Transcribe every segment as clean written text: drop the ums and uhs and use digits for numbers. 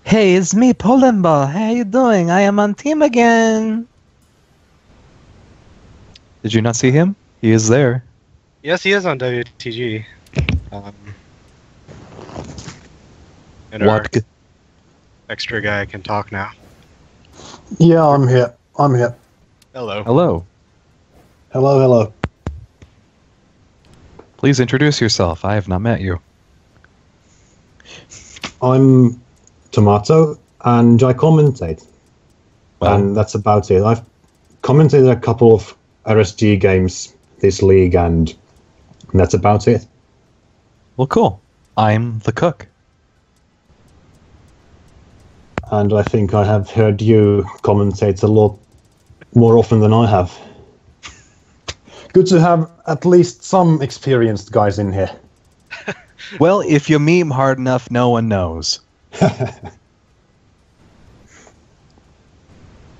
Hey, it's me, Polenball. How you doing? I am on team again. Did you not see him? He is there. Yes, he is on WTG. And our What? extra guy can talk now. Yeah, I'm here. Hello. Hello. Hello. Please introduce yourself. I have not met you. I'm Tomato, and I commentate. Well, And that's about it. I've commentated a couple of RSG games this league, and that's about it. well, cool. I'm the cook. And I think I have heard you commentate a lot more often than I have. Good to have at least some experienced guys in here. Well, if you meme hard enough, no one knows.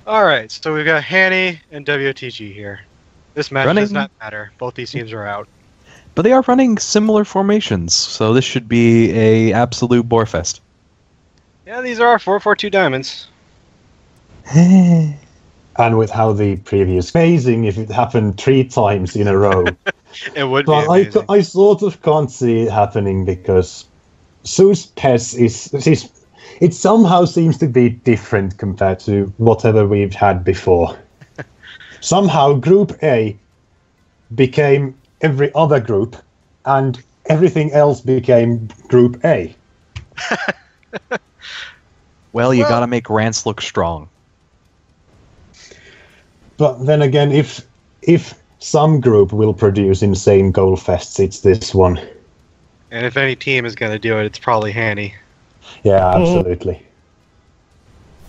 Alright, so we've got Hanny and WTG here. This match does not matter. Both these teams are out. But they are running similar formations, so this should be a absolute borefest. Yeah, these are our 4-4-2 diamonds. And with how the previous phasing, if it happened 3 times in a row. It would be But amazing. I sort of can't see it happening because Zeus PES it somehow seems to be different compared to whatever we've had before. Somehow Group A became every other group, and everything else became Group A. Well, you gotta make Rance look strong. But then again, if some group will produce insane goal fests, it's this one. And if any team is going to do it, it's probably Hanny. Yeah, absolutely.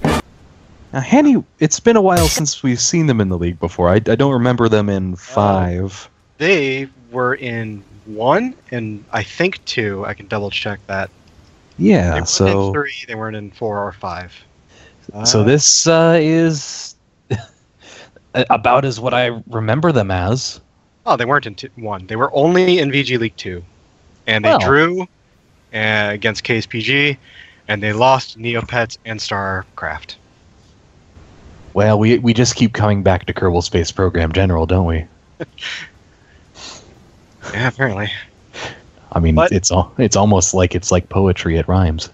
Now, Hanny, it's been a while since we've seen them in the league before. I don't remember them in 5. They were in 1 and I think 2. I can double check that. Yeah, They weren't so in 3, they weren't in 4 or 5. so this is about as what I remember them as. Oh, they weren't in 1. They were only in VG League 2. And they drew against KSPG, and they lost Neopets and StarCraft. Well, we just keep coming back to Kerbal Space Program General, don't we? Yeah, apparently. I mean, But- it's almost like it's like poetry. It rhymes.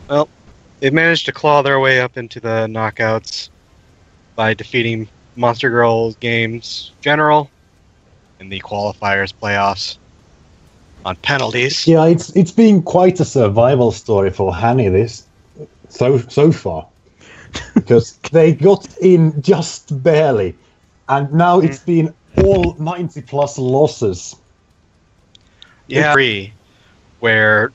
Well, they managed to claw their way up into the knockouts by defeating Monster Girls Games General in the qualifiers playoffs on penalties. Yeah, it's been quite a survival story for Hanny this so far. Because they got in just barely, and now it's been all 90 plus losses. Yeah, 3, where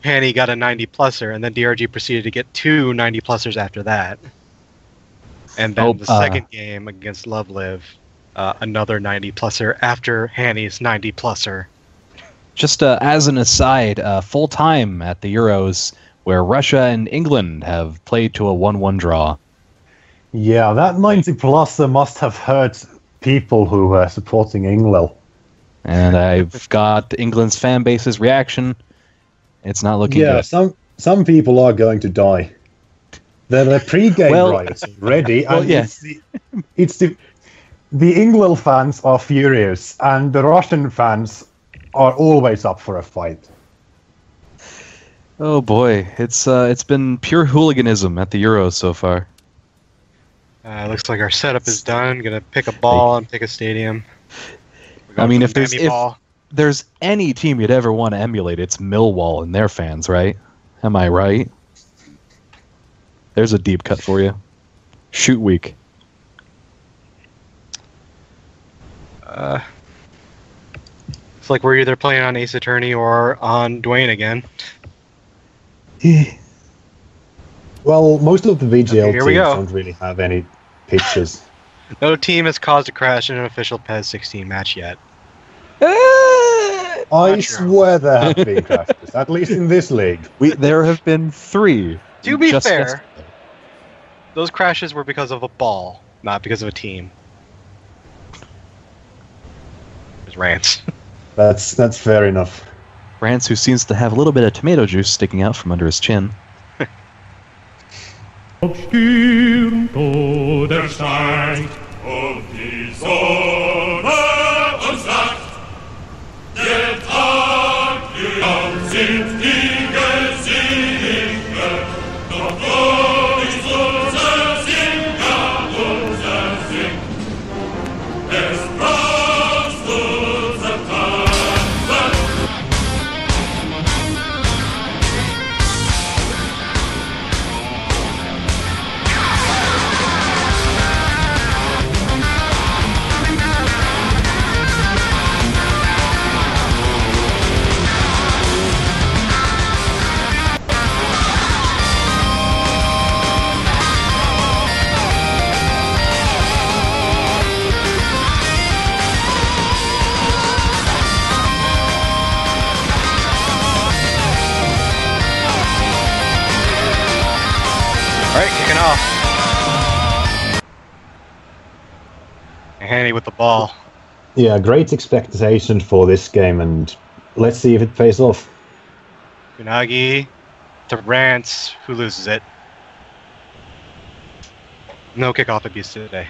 Hanny got a 90-pluser, and then DRG proceeded to get 2 90-plusers after that. And then the second game against Love Live, another 90-pluser after Hanny's 90-pluser. Just as an aside, full time at the Euros, where Russia and England have played to a 1-1 draw. Yeah, that 90 pluser must have hurt people who were supporting England. And I've got England's fan base's reaction. It's not looking good. Some people are going to die. The pre-game riots ready, and yeah. it's the England fans are furious, and the Russian fans are always up for a fight. Oh boy, it's been pure hooliganism at the Euros so far. Looks like our setup is done. Gonna pick a ball and pick a stadium. I mean, if ball. there's any team you'd ever want to emulate, it's Millwall and their fans, right? Am I right? There's a deep cut for you. Shoot week. It's like we're either playing on Ace Attorney or on Dwayne again. Well, most of the VGL Here we teams go. don't really have any pitches. No team has caused a crash in an official PES 16 match yet. I Not true. swear there have been crashes, at least in this league. There have been 3. To be just fair, yesterday. those crashes were because of a ball, not because of a team. There's Rance. That's fair enough. Rance, who seems to have a little bit of tomato juice sticking out from under his chin. Obstierung oder Stein, ob die Sonne uns lacht. Der Tag lang sind die Gesichter, doch wo ist unser Sinn, ja unser Sinn. Es braucht unser Tag. Alright, kicking off. Hanny with the ball. Yeah, great expectation for this game, and let's see if it pays off. Unagi to Rance, who loses it. No kickoff abuse today.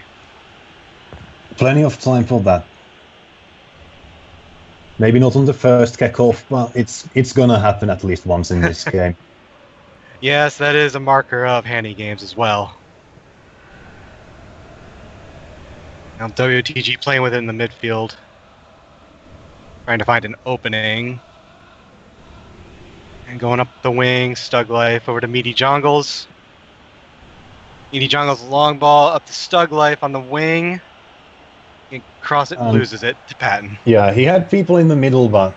Plenty of time for that. Maybe not on the first kickoff, but it's gonna happen at least once in this game. Yes, that is a marker of handy games as well. Now WTG playing with it in the midfield. Trying to find an opening. And going up the wing, Stug Life over to Meaty Jongles. Meaty Jongles long ball up to Stug Life on the wing. He cross it and loses it to Patton. Yeah, he had people in the middle, but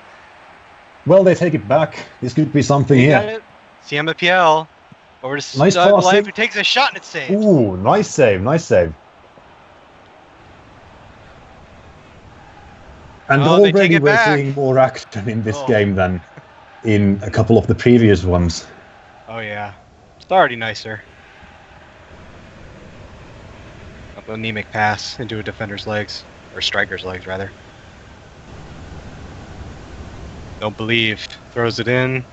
well, they take it back. This could be something here. CMFPL over to Nice Stug passing. Life, who takes a shot and it's saved. Ooh, nice save, nice save. And Oh, they take already it we're back. seeing more action in this Oh. game than in a couple of the previous ones. Oh yeah, it's already nicer. Up an anemic pass into a defender's legs, or striker's legs rather. Don't believe, throws it in.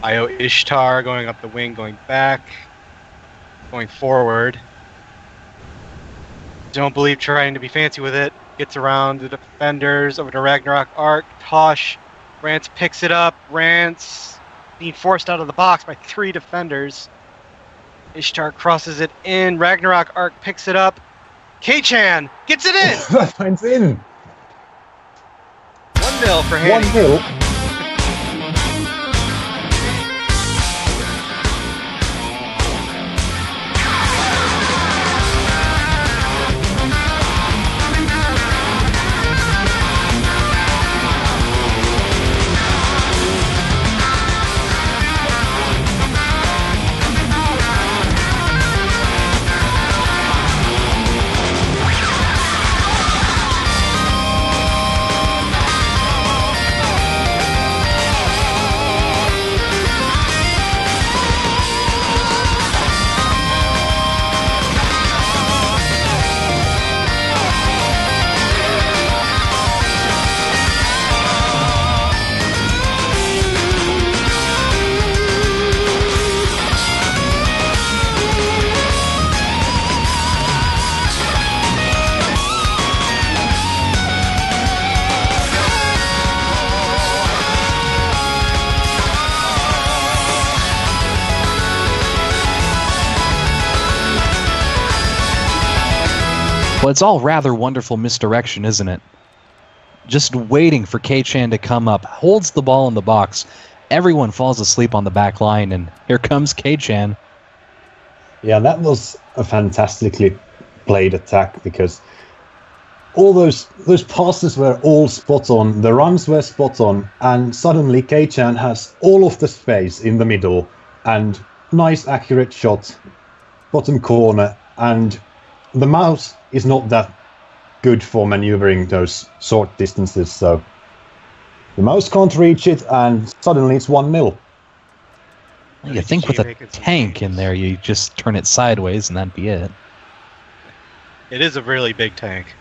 Io Ishtar going up the wing, going back, going forward. Don't believe trying to be fancy with it. Gets around the defenders over to Ragnarok Arc. Tosh. Rance picks it up. Rance being forced out of the box by 3 defenders. Ishtar crosses it in. Ragnarok Arc picks it up. K-Chan gets it in! That finds in. 1-0 for Hanny. 1-0. Well, it's all rather wonderful misdirection, isn't it? Just waiting for K-Chan to come up, holds the ball in the box. Everyone falls asleep on the back line, and here comes K-Chan. Yeah, that was a fantastically played attack because all those passes were all spot on, the runs were spot on, and suddenly K-Chan has all of the space in the middle and nice accurate shot, bottom corner, and the mouse is not that good for maneuvering those short distances, so the mouse can't reach it, and suddenly it's 1-0. You think with a tank in there, you just turn it sideways and that'd be it. It is a really big tank.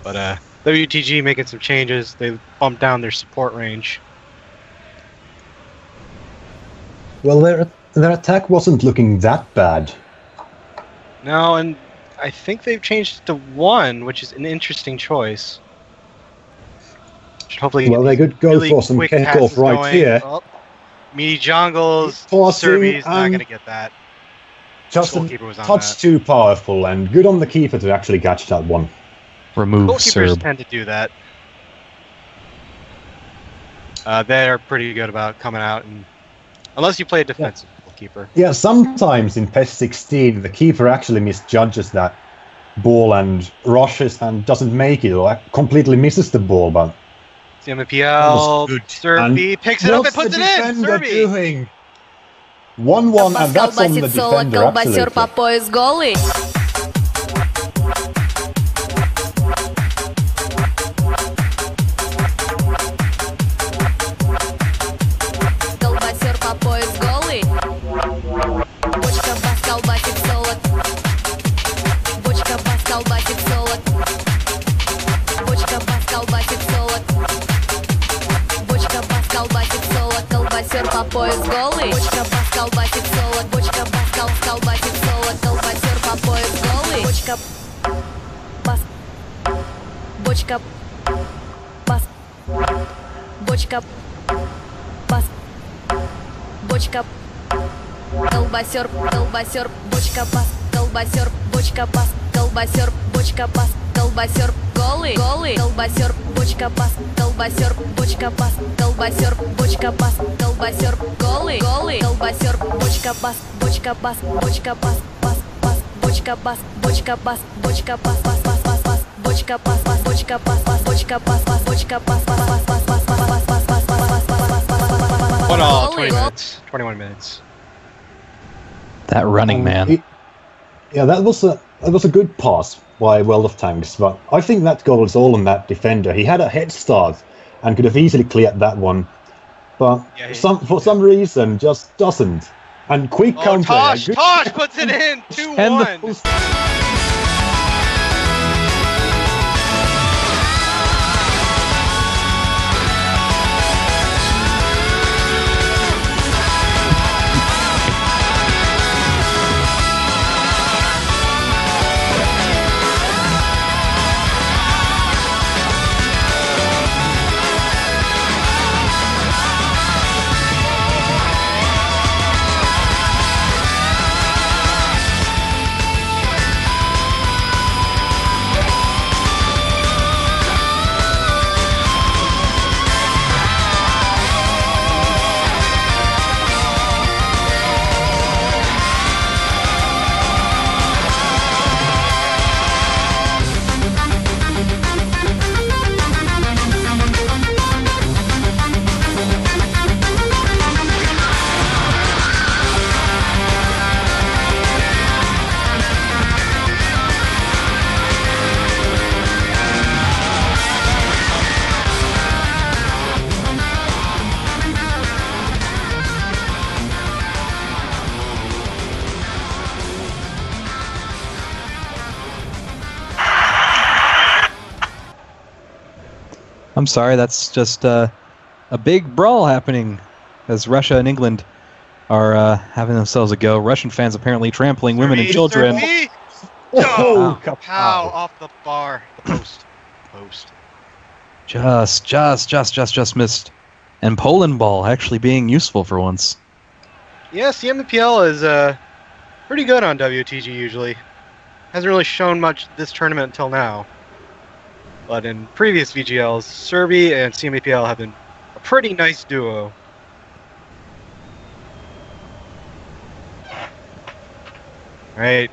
But WTG making some changes. They bumped down their support range. Well, their attack wasn't looking that bad. No, and I think they've changed it to 1, which is an interesting choice. Should hopefully well, they could go really for some quick kickoff passes right going. here. Oh, meaty jungles. Forcing Serby's not and- going to get that. Just a Goalkeeper was on touch that. too powerful, and good on the keeper to actually catch that one. Remove Goalkeepers Serb. tend to do that. They're pretty good about coming out, and unless you play a defensive goalkeeper. Yeah, sometimes in PES 16, the keeper actually misjudges that ball and rushes and doesn't make it, or completely misses the ball, but... CMPL, good. Serby And picks it up and what's puts the it in! defender Serby! doing? 1-1, and that's on the Колбасит соло, defender, колбасер по absolutely. пояс голый. Колбасер по пояс голый. Бочка бас колбасит соло. Бочка бас колбасит соло. Бочка бас колбасит соло. Бочка бас колбасит соло. Колбасер по пояс голый. Бочка бас колбасит соло. Бочка бас колбасит соло. Колбасер по пояс голый. Бочка бас. Бочка бас. Бочка бас. Бочка колбасер, колбасер, бочка бас, колбасер, бочка бас, колбасер, бочка бас, колбасер, голый, голый, колбасер, бочка бас, колбасер, бочка бас, колбасер, бочка бас, колбасер, голый, голый, колбасер, бочка бас, бочка бас, бочка бас, бас, бас, бочка бас, бочка бас, бочка бас, бас, бас, бас, бас, бочка бас, бас, бочка бас, бас, бочка бас, бас, бочка бас, бас, бас, бас, бас, бас, бас, бас, бас, бас, бас, бас, бас, 1 all, 20 minutes. 21 minutes. That running man. Yeah, that was a good pass by World of Tanks, but I think that goal is all on that defender. He had a head start and could have easily cleared that one, but Yeah, for some reason just doesn't. And quick Oh, counter. Tosh! good- Tosh puts it in! 2-1! I'm sorry, that's just a big brawl happening as Russia and England are having themselves a go. Russian fans apparently trampling women and children. Serby! Oh, Oh, pow! Off the bar. The post. Just missed. And Poland ball actually being useful for once. Yes, the MPL is pretty good on WTG usually. Hasn't really shown much this tournament until now. But in previous VGLs, Serby and CMPL have been a pretty nice duo. Right.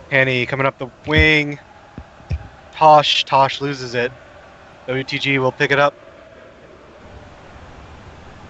Hanny coming up the wing. Tosh loses it. WTG will pick it up.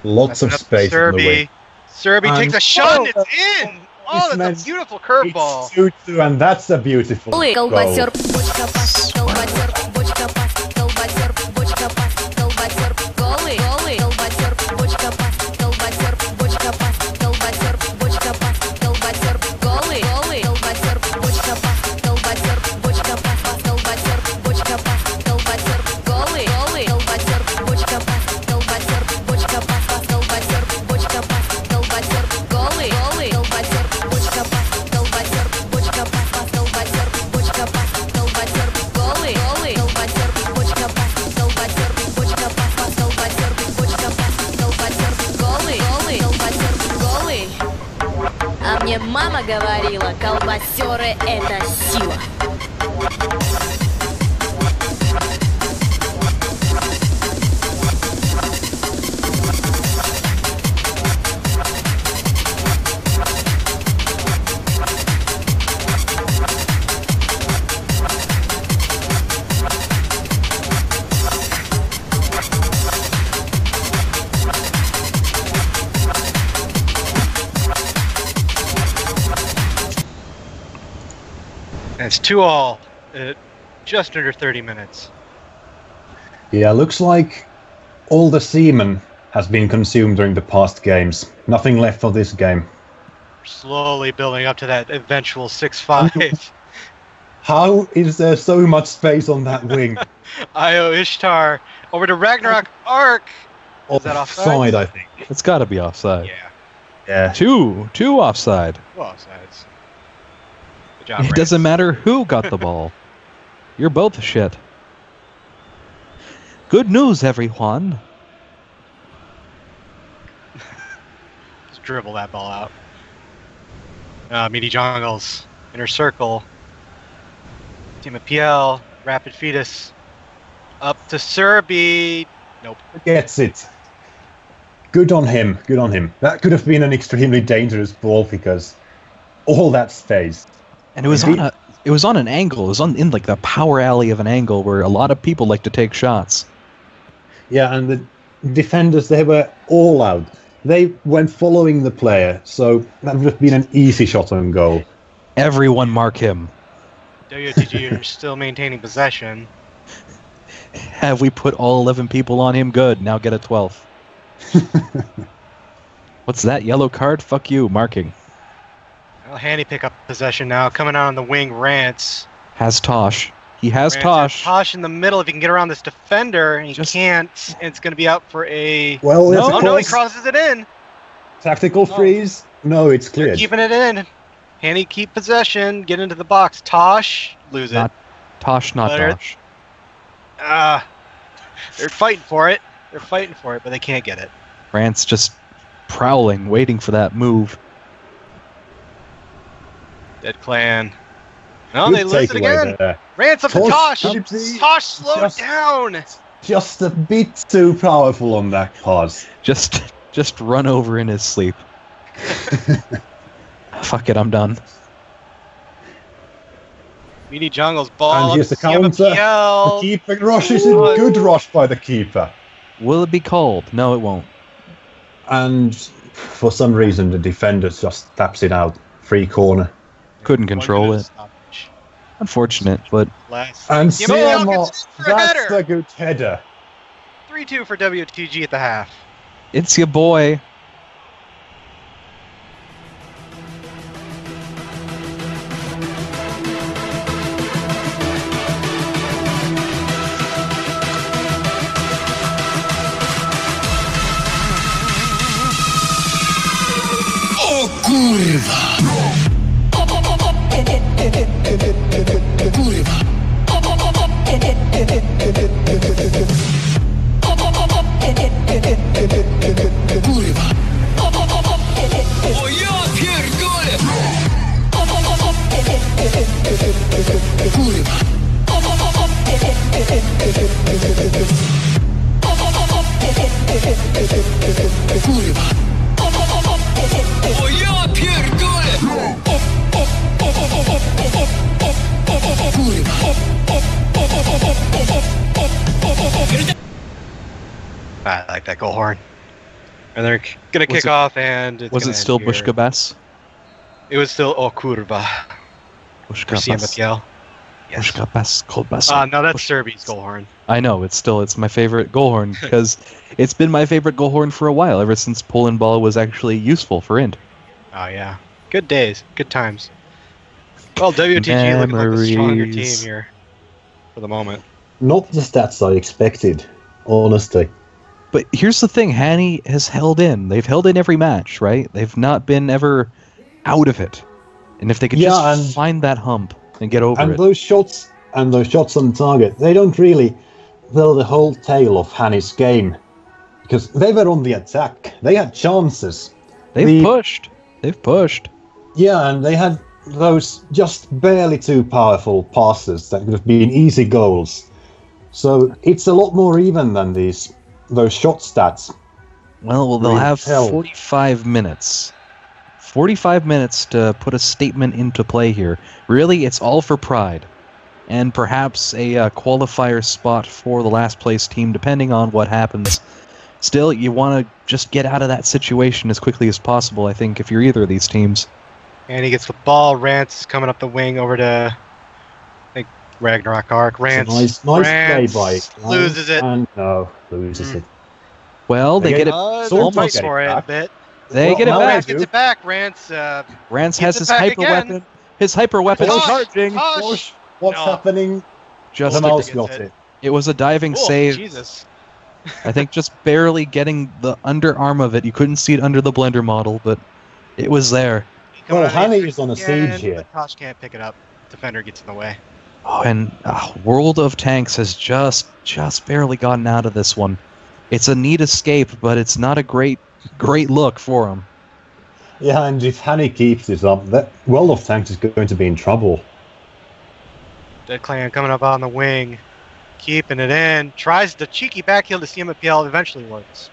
Lots of Passing up to space in the wing. Serby takes a And- shot and Oh, it's in! Oh, that's a beautiful curveball. It's 2-2, and that's a beautiful goal. Колбасер, бочка бас, колбасер, бочка бас, колбасер, бочка бас, колбасер, голый, голый, колбасер, бочка бас, колбасер, бочка бас, колбасер, бочка бас, колбасер, голый, голый, колбасер, бочка бас, колбасер, бочка бас, колбасер, бочка бас, колбасер, Мне мама говорила, колбасеры это сила. And it's 2-all at just under 30 minutes. Yeah, looks like all the semen has been consumed during the past games. Nothing left for this game. We're slowly building up to that eventual 6-5. How is there so much space on that wing? Io Ishtar over to Ragnarok Arc. Is that offside? I think. It's got to be offside. Yeah. Yeah. Two offside. Well, offsides. Good job, It doesn't matter who got the ball. You're both shit. Good news, everyone. Just dribble that ball out. Meaty Jungles. Inner circle. Team of PL. Rapid Fetus. Up to Serby. Nope. Gets it. Good on him. Good on him. That could have been an extremely dangerous ball because all that space. And it was on an angle. It was in like the power alley of an angle where a lot of people like to take shots. Yeah, and the defenders, they were all out. They went following the player, so that would have been an easy shot on goal. Everyone mark him. WTG are still maintaining possession. Have we put all 11 people on him? Good. Now get a 12th. What's that? Yellow card? Fuck you. Marking. Well, Hanny pick up possession now. Coming out on the wing, Rance. Has Tosh. He has Rance Tosh. Tosh in the middle if he can get around this defender, and he can't. And it's going to be out for a... Well, no, he crosses it in. Tactical freeze? No, it's They're cleared. keeping it in. Hanny keep possession, get into the box. Tosh, lose it. Tosh, not Tosh. They're fighting for it. They're fighting for it, but they can't get it. Rance just prowling, waiting for that move. Dead Clan. No, Good they lose it again. there. Rance up to Tosh. Tosh, Tosh slowed down. Just a bit too powerful on that pass. Just run over in his sleep. Fuck it, I'm done. Meaty Jungle's ball. And here's the counter. The keeper rushes it. Good rush by the keeper. Will it be called? No, it won't. And for some reason, the defender just taps it out. Free corner. Couldn't control it. Unfortunate, but... And Siamo, that's a good header. 3-2 for WTG at the half. It's your boy. O ja pierdolę! O ja pierdolę! I like that goal horn. And they're gonna kick off, and it's was it still Bushka Bess? It was still Kurva. Bushka Bess. Yes. Bushka Bess, cold Bess. No, that's Serby's goal horn. I know, it's my favorite goal horn because it's been my favorite goal horn for a while, ever since Poland ball was actually useful for Int. Oh yeah, good days, good times. Well, WTG looking like the stronger team here for the moment. Not the stats I expected, honestly. But here's the thing, Hanny has held in. They've held in every match, right? They've not been ever out of it. And if they could just find that hump and get over it. And those shots on target, they don't really tell the whole tale of Hanny's game. Because they were on the attack. They had chances. They've pushed. Yeah, and they had those just barely too powerful passes that could have been easy goals. So it's a lot more even than those shot stats. Well, they'll Really have hell. 45 minutes. 45 minutes to put a statement into play here. Really, it's all for pride. And perhaps a qualifier spot for the last place team, depending on what happens. Still, you want to just get out of that situation as quickly as possible, I think, if you're either of these teams. And he gets the ball. Rance coming up the wing over to, I think, Ragnarok Arc. Rance, Nice play Rance by loses it. And no, loses it. Well, they get it. They're almost fighting for it a back. bit. They get it now back. Rance gets it back. Rance. Rance gets has it his back hyper again. weapon. His hyper weapon Tosh, charging. Tosh. What's No. happening? Just The mouse gets got it. it. it was a diving Oh, save. Jesus. I think just barely getting the underarm of it. You couldn't see it under the blender model, but it was there. Coming Well, out of the Hanny entrance is on a again, siege here. but Tosh can't pick it up. Defender gets in the way. Oh, and World of Tanks has just barely gotten out of this one. It's a neat escape, but it's not a great look for him. Yeah, and if Hanny keeps this up, that World of Tanks is going to be in trouble. Dead Clan coming up on the wing. Keeping it in. Tries the cheeky backheel to CMPL. Eventually works.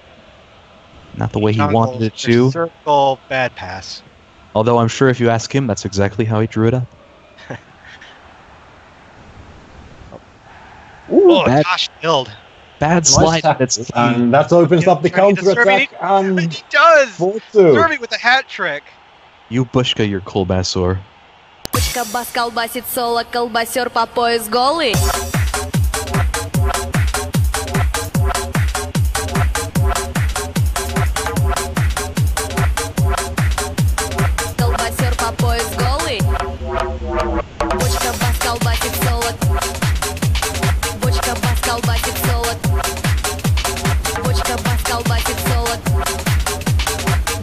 Not the way he Jungle, wanted it there's to. Circle. Bad pass. Although I'm sure if you ask him, that's exactly how he drew it up. Ooh, Oh, bad, Tosh killed. bad slide. tackle, It's and that opens up the Trying to get the counter-attack, And and he does! 4-2. Serving with a hat trick. you Bushka, your Kolbasaur. Бочка бас колбасит соло, колбасер по пояс голый. Колбасер по пояс голый. Бочка бас колбасит соло. Бочка бас колбасит соло. Бочка бас колбасит соло.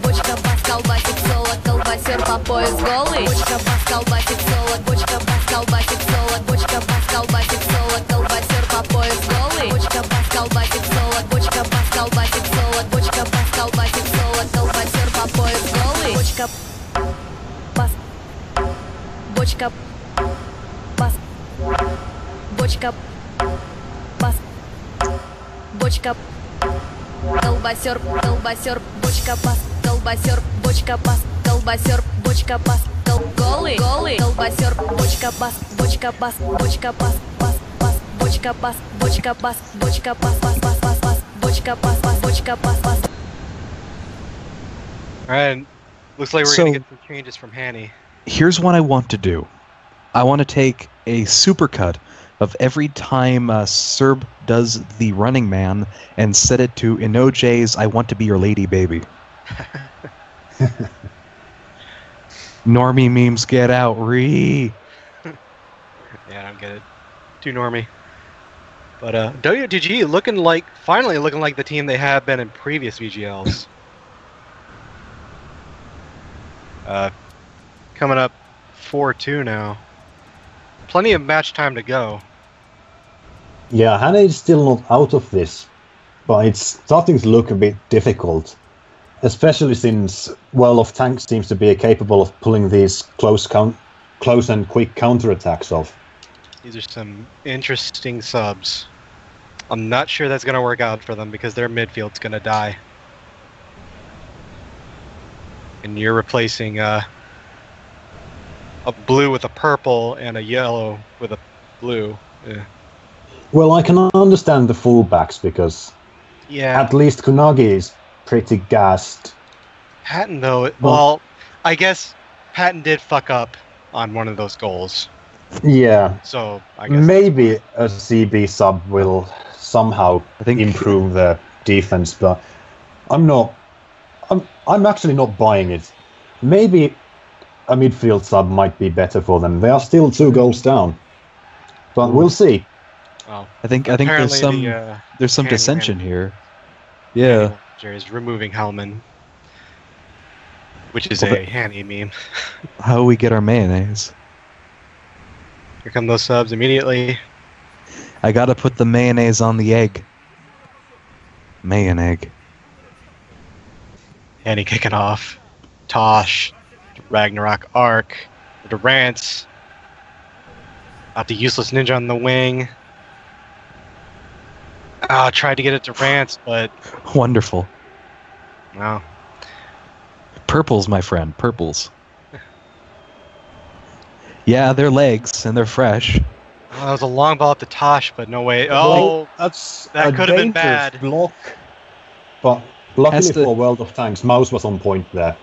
Бочка бас колбасит соло, колбасер по пояс голый. Бочка бас колбасит соло, бочка бас колбасит соло, бочка бас колбасит соло, колбасер по пояс голый. Бочка бас колбасит соло, бочка бас колбасит соло, бочка бас колбасит соло, колбасер по пояс голый. Бочка бас, бочка бас, бочка бас, бочка колбасер, колбасер, бочка бас, колбасер, бочка бас, колбасер, бочка бас, голый, голый, колбасер, бочка бас, бочка бас, бочка бас, бас, бас, бочка бас, бочка бас, бочка бас, бас, бас, бас, бас, бочка бас, бас, бочка бас, бас. Alright, looks like we're So- going to get some changes from Hanny. Here's what I want to do. I want to take a supercut of every time Serb does the Running Man and set it to Inoj's I Want to Be Your Lady Baby. Normie memes get out, ree. Yeah, I don't get it. Too normie. But WTG finally looking like the team they have been in previous VGLs. Coming up 4-2 now. Plenty of match time to go. Yeah, Hanny is still not out of this, but it's starting to look a bit difficult. Especially since World of Tanks seems to be capable of pulling these close and quick counterattacks off. These are some interesting subs. I'm not sure that's going to work out for them because their midfield's going to die. And you're replacing a blue with a purple and a yellow with a blue. Well, I can understand the fullbacks because Yeah. at least Kunagi is pretty gassed. Patton, though, well, I guess Patton did fuck up on one of those goals. Yeah, So, I guess. maybe a CB sub will somehow I think- improve the defense, but I'm actually not buying it. Maybe a midfield sub might be better for them. They are still 2 goals down, but we'll see. Oh, I think there's apparently some the, some Hanny dissension man- here. Yeah. Is removing Hellman, which is Well, a Hanny meme. How we get our mayonnaise? Here come those subs immediately. I gotta put the mayonnaise on the egg. Mayonnaise. Hanny kicking off. Tosh. Ragnarok Arc. To Rance. Out the useless ninja on the wing. Tried to get it to Rance, but... Wonderful. No. Purples, my friend. Purples. Yeah, they're legs, and they're fresh. That was a long ball up to Tosh, but no way. That's that a could have been dangerous bad. block. But luckily for World of Tanks, Mouse was on point there.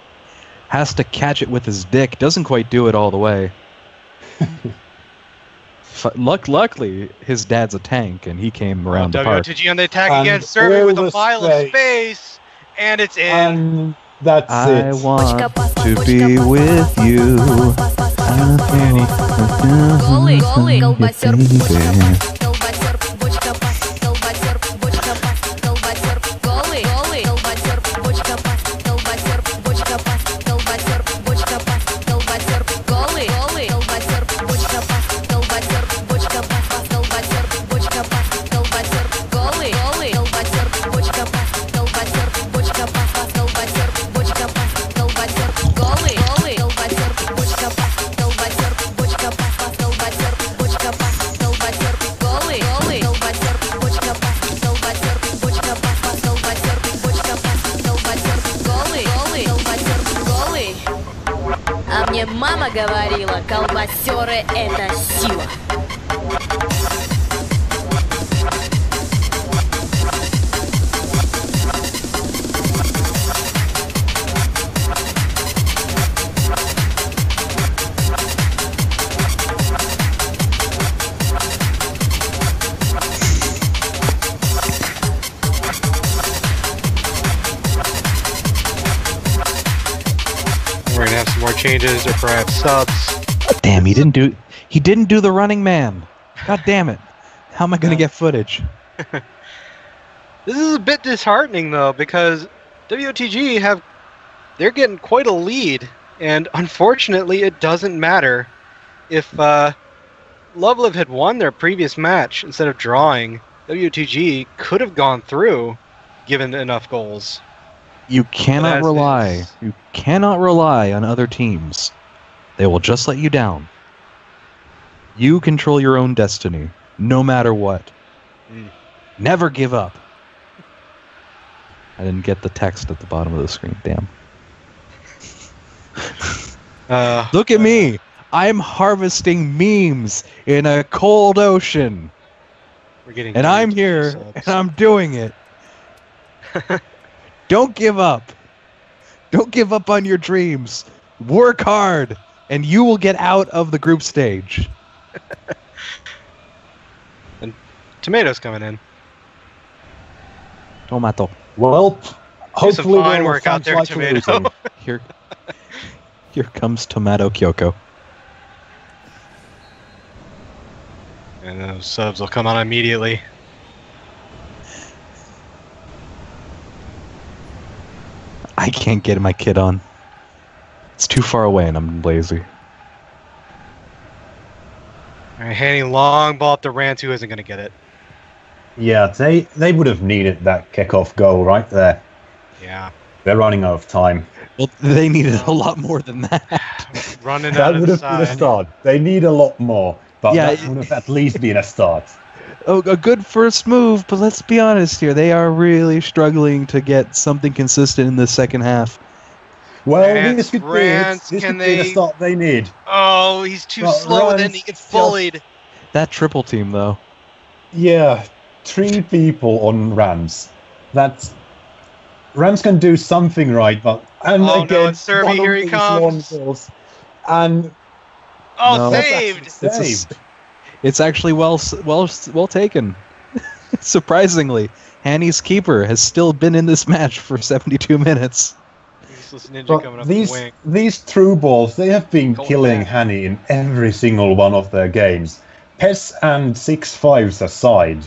Has to catch it with his dick. Doesn't quite do it all the way. Luckily, his dad's a tank, and he came around the park. wotg on the attack again, serving with a mile of space, and it's in. And that's I it. want to be with you. Голый, голый, колбасер, Baby. колбасер, бочка пас, колбасер, бочка пас, колбасер, голый, голый, колбасер, бочка пас, колбасер, бочка пас, колбасер, бочка пас, колбасер, голый, голый, колбасер, бочка пас, колбасер, бочка пас, колбасер, бочка пас, колбасер, голый, голый, колбасер, бочка пас, колбасер, бочка пас, колбасер, бочка пас, колбасер, голый, голый, колбасер, бочка пас, колбасер, бочка пас, колбасер, бочка пас, колбасер, голый, голый, колбасер, бочка пас, колбасер, бочка пас, колбасер, бочка пас, колбасер, голый, голый, колбасер, голый. А мне мама говорила, колбасеры это сила. We're gonna have some more changes, or perhaps subs. Damn, he didn't do the running man. God damn it. How am I gonna get footage? This is a bit disheartening though, because wotg they're getting quite a lead, and unfortunately it doesn't matter. If Lovelive had won their previous match instead of drawing, wotg could have gone through given enough goals. You cannot as rely. is. You cannot rely on other teams. They will just let you down. You control your own destiny, no matter what. Never give up. I didn't get the text at the bottom of the screen. Damn. Look at me. I'm harvesting memes in a cold ocean. We're getting And I'm huge here, subs. and I'm doing it. Don't give up. Don't give up on your dreams. Work hard, and you will get out of the group stage. And Tomatoes coming in. Tomato. Well, Do some hopefully fine we'll work out there, like Tomato. losing. Here comes Tomato Kyoko. And those subs will come on immediately. I can't get my kid on. It's too far away, and I'm lazy. Alright, handing long ball up to Rance, who isn't going to get it. Yeah, they would have needed that kickoff goal right there. Yeah. They're running out of time. Well, they needed a lot more than that. Running That out of would the have been a side. start. They need a lot more, but Yeah, that would have at least been a start. Oh, a good first move, but let's be honest here. They are really struggling to get something consistent in the second half. Well, Rance, this could Rance, be it. This can could be the they- start they need. Oh, he's too Well, slow, and then Rance he gets just- bullied. That triple team, though. Yeah, 3 people on Rams. That's Rams can do something right, but and Oh, no, again, it's Serby, one of here he these comes. long balls, and Oh, No. that's saved! actually saved. It's actually well taken. Surprisingly, Hanny's keeper has still been in this match for 72 minutes. Useless ninja coming But up the these wing. these through balls, they have been Going killing back. Hanny in every single one of their games. PES and 6-5s aside,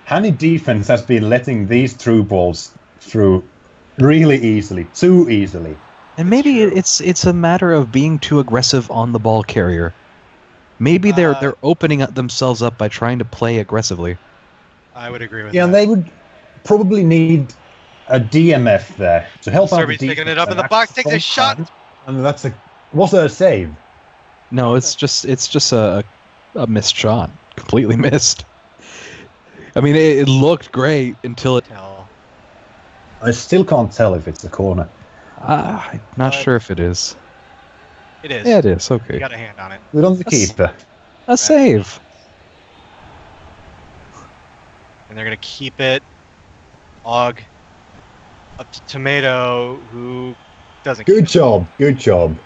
Hanny defense has been letting these through balls through really easily, too easily. And maybe it's a matter of being too aggressive on the ball carrier. Maybe they're opening up themselves up by trying to play aggressively. I would agree with Yeah, that. they would probably need a DMF there to help out the Serby's picking defense it up in and the box, at takes a some shot. time- And was it a save? No, it's just a missed shot. Completely missed. I mean, it looked great until it... I still can't tell if it's a corner. I'm not sure if it is. It is. Yeah, it is. Okay. You got a hand on it. Good on the keeper. A save. And they're going to keep it. Og up to Tomato, who doesn't keep Good it. job. Good job.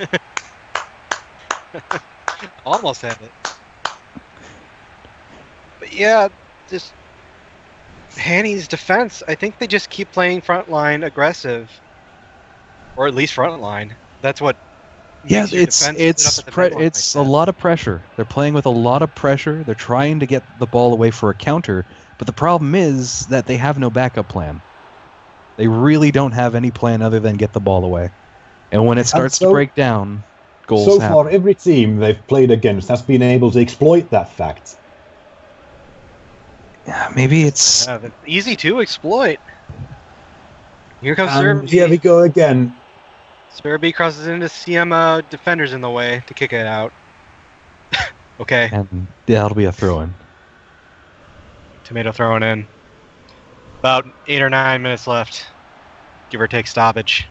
Almost had it. But yeah, just Hanny's defense, I think they just keep playing frontline aggressive. Or at least frontline. That's what Yeah, makes your defense sit up at the red line it's like a that. lot of pressure. They're playing with a lot of pressure. They're trying to get the ball away for a counter, but the problem is that they have no backup plan. They really don't have any plan other than get the ball away. And when it starts to break down, goals So happen. far, every team they've played against has been able to exploit that fact. Yeah, maybe it's... Yeah, that's easy to exploit. Here comes And Serby. here we go again. Serby crosses into CM defenders in the way to kick it out. Okay, And yeah, it'll be a throw-in. Tomato throwing in. About 8 or 9 minutes left. Give or take stoppage.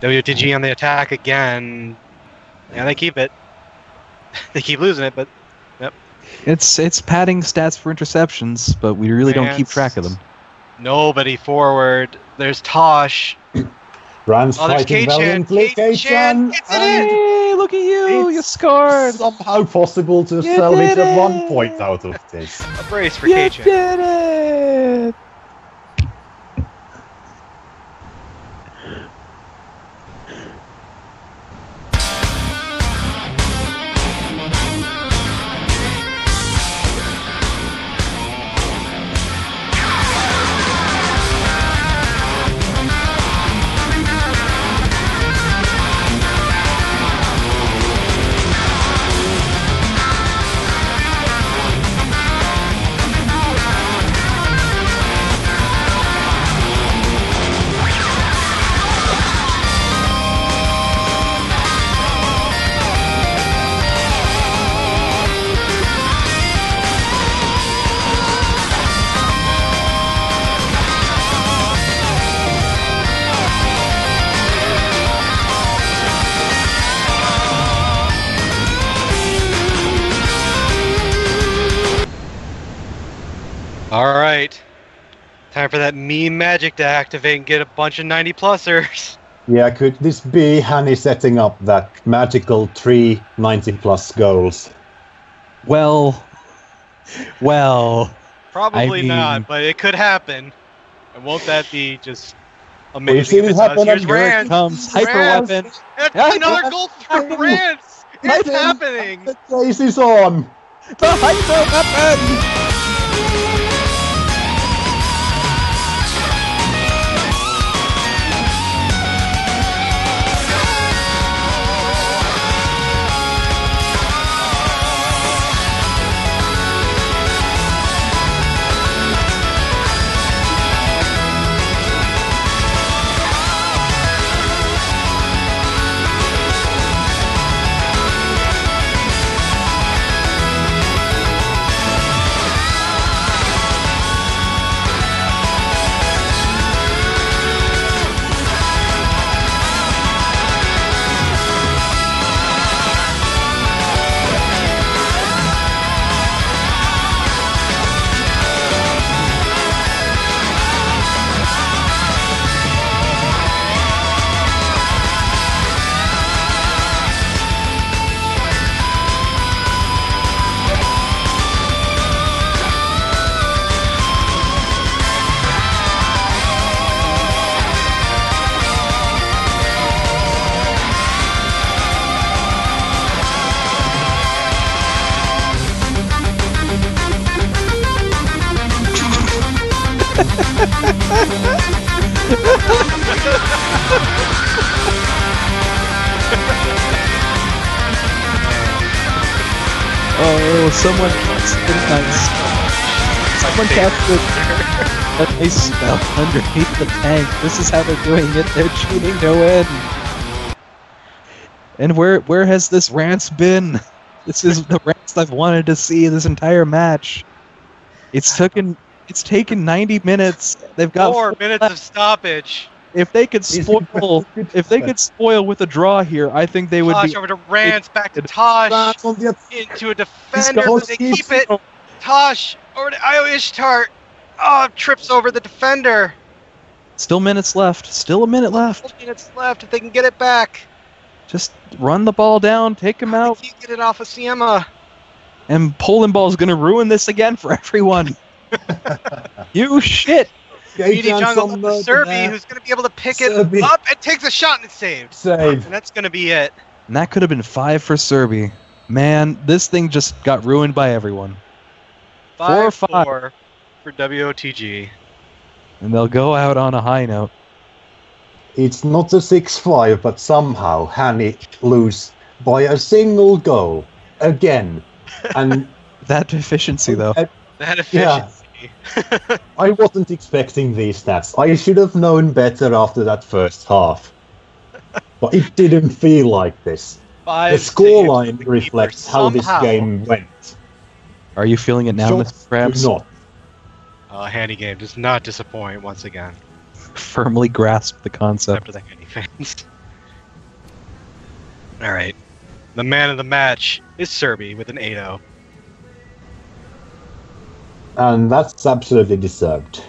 WTG on the attack again. Yeah, they keep it. They keep losing it, but It's padding stats for interceptions, but we really don't keep track of them. nobody forward. There's Tosh. Rance Oh, there's fighting K-Chan. valiantly. K-Chan gets it in. Hey, look at you! You It's scored! somehow possible to You salvage did a it! 1 point out of this. A brace for You K-Chan. did it! Alright. Time for that meme magic to activate and get a bunch of 90-plussers. Yeah, could this be Hanny setting up that magical 3 90-plus goals? Well... Probably I mean- not, but it could happen. And won't that be just We've amazing seen if it it happen does? Here's on Europe. Rance. comes Hyper Rance. Weapon. That's Yeah, another Rance. goal for Rance! It's happening! The chase is on! The Hyper Weapon! Oh, someone gets it nice. Someone cast a spell underneath the tank. This is how they're doing it. They're cheating to win. And where has this Rance been? This is the Rance I've wanted to see this entire match. It's taken 90 minutes. They've got 4 minutes of stoppage. If they could spoil with a draw here, I think they would Tosh be over to Rance, back to Tosh, into a defender, but they keep it. Tosh over to Io Ishtar. Oh, trips over the defender. Still minutes left. Still a minute left. 4 minutes left if they can get it back. Just run the ball down, take him out. They can't get it off of Siema. And Poland ball is going to ruin this again for everyone. You shit. Edie Jungle to Serby, who's going to be able to pick it up and takes a shot and it's saved. Save. And that's going to be it. And that could have been 5 for Serby. Man, this thing just got ruined by everyone. 5-4 for WOTG. And they'll go out on a high note. It's not a 6-5, but somehow Hanny lose by a single goal again. And that efficiency, though. That efficiency. Yeah. I wasn't expecting these stats. I should have known better after that first half. But it didn't feel like this. The scoreline reflects how this game went. Are you feeling it now, Mr. Krabs? Not. Handy game does not disappoint once again. Firmly grasp the concept. After the Handy fans. Alright. The man of the match is Serby with an 8-0. And that's absolutely deserved.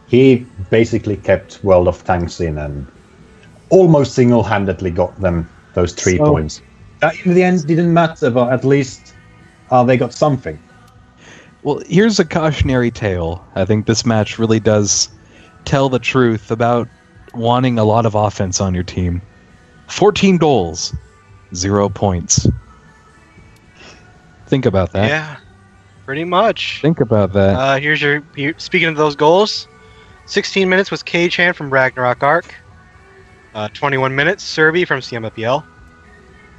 He basically kept World of Tanks in and almost single-handedly got them those 3 points. That in the end didn't matter, but at least they got something. Well, here's a cautionary tale. I think this match really does tell the truth about wanting a lot of offense on your team. 14 goals, 0 points. Think about that. Yeah, pretty much. Think about that. Speaking of those goals, 16 minutes was K-Chan from Ragnarok Arc. 21 minutes, Serby from Siema PL.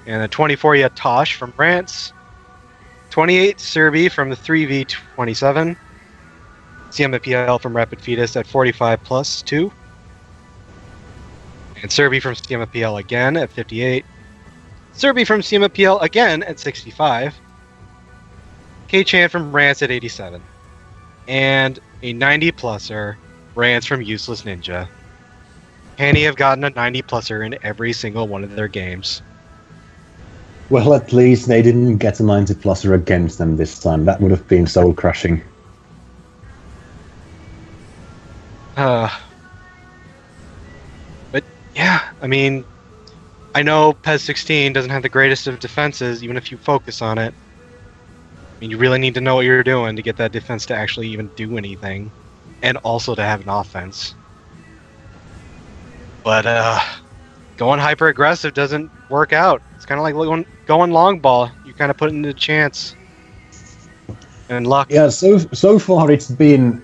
And 24, you had Tosh from Rance. 28, Serby from the 3v27. Siema PL from Rapid Fetus at 45 plus 2. And Serby from Siema PL again at 58. Serby from Siema PL again at 65. K-Chan from Rance at 87. And a 90-pluser, Rance from Useless Ninja. Hanny have gotten a 90-pluser in every single one of their games. Well, at least they didn't get a 90-pluser against them this time. That would have been soul-crushing. But yeah, I mean, I know PES 16 doesn't have the greatest of defenses, even if you focus on it. I mean, you really need to know what you're doing to get that defense to actually even do anything, and also to have an offense. But going hyper aggressive doesn't work out. It's kind of like going long ball. You kind of put it into chance and luck. Yeah, so far it's been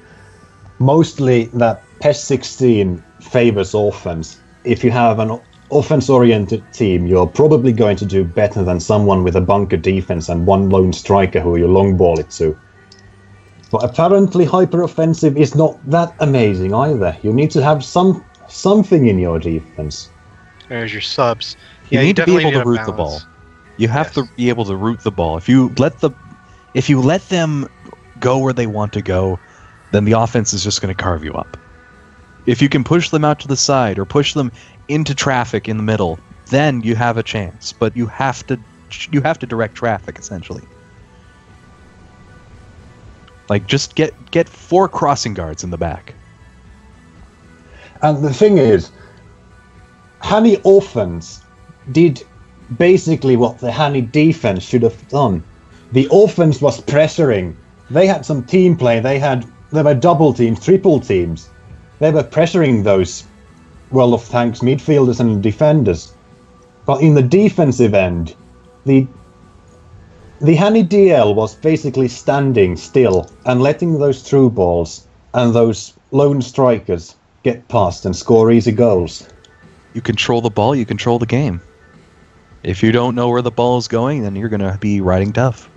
mostly that PES 16 favors offense. If you have an offense-oriented team, you're probably going to do better than someone with a bunker defense and one lone striker who you long ball it to. But apparently hyper-offensive is not that amazing either. You need to have something in your defense. There's your subs. You Yeah, need to be able to root balance. the ball. You have to be able to root the ball. If you let them go where they want to go, then the offense is just going to carve you up. If you can push them out to the side or push them into traffic in the middle, then you have a chance. But you have to direct traffic essentially. Like just get 4 crossing guards in the back. And the thing is, Hanny offense did basically what the Hanny defense should have done. The offense was pressuring. They had some team play. There were double teams, triple teams. They were pressuring those World of Tanks midfielders and defenders. But in the defensive end, the Hanny DL was basically standing still and letting those through balls and those lone strikers get past and score easy goals. You control the ball, you control the game. If you don't know where the ball is going, then you're going to be riding tough.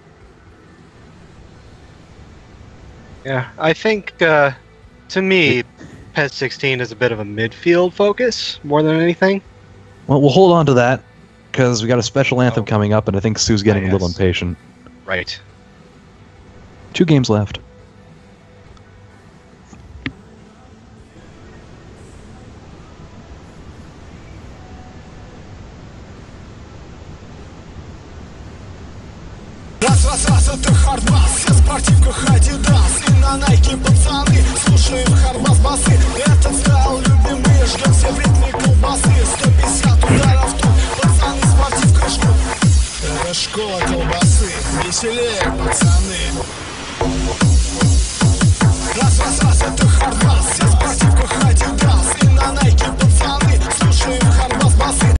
Yeah, I think to me, PES 16 is a bit of a midfield focus more than anything. Well, we'll hold on to that because we got a special anthem coming up, and I think Sue's getting a little yes. impatient. Right. 2 games left. Раз, это хардбас, все в спортивках Адидас и на Найке пацаны, слушаем хардбас басы. Этот стайл любимый, ждем все в ритме колбасы. 150 ударов тут, пацаны в спортивках жгут. Это школа колбасы, веселее пацаны.